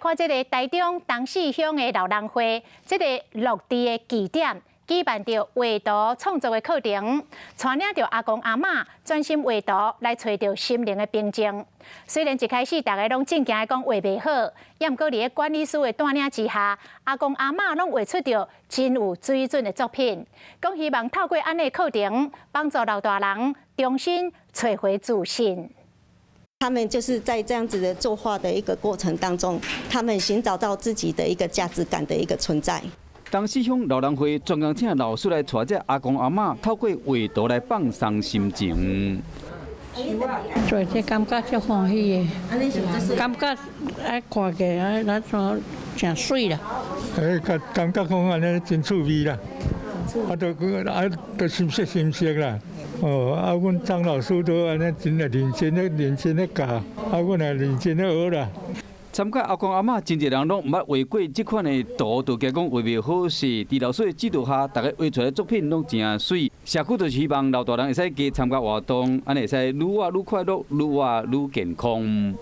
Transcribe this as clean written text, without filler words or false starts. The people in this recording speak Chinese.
看这个台中东势乡的老人会，这个落地的据点。 举办着画图创作的课程，带领着阿公阿嬷专心画图，来找着心灵的平静。虽然一开始大家拢正经讲画袂好，也毋过伫个管理师的带领之下，阿公阿嬷拢画出着真有水准的作品。讲希望透过安尼课程，帮助老大人重新找回自信。 他们就是在这样子的作画的一个过程当中，他们寻找到自己的一个价值感的一个存在。 东势乡老人会专工请老师来带这阿公阿嬷透过画图来放松心情。做这感觉足欢喜的，感觉爱看起来那种真水啦。感觉讲安尼真趣味啦，都心息心息啦。哦，阮张老师都安尼真认真咧教，阮也认真咧学啦。 参加阿公阿嬷真侪人拢毋捌画过这款的图，就惊讲画袂好势。伫老师的指导下，大家画出来的作品拢真水。社区就是希望老大人会使加参加活动，安尼会使愈画愈快乐，愈画愈健康。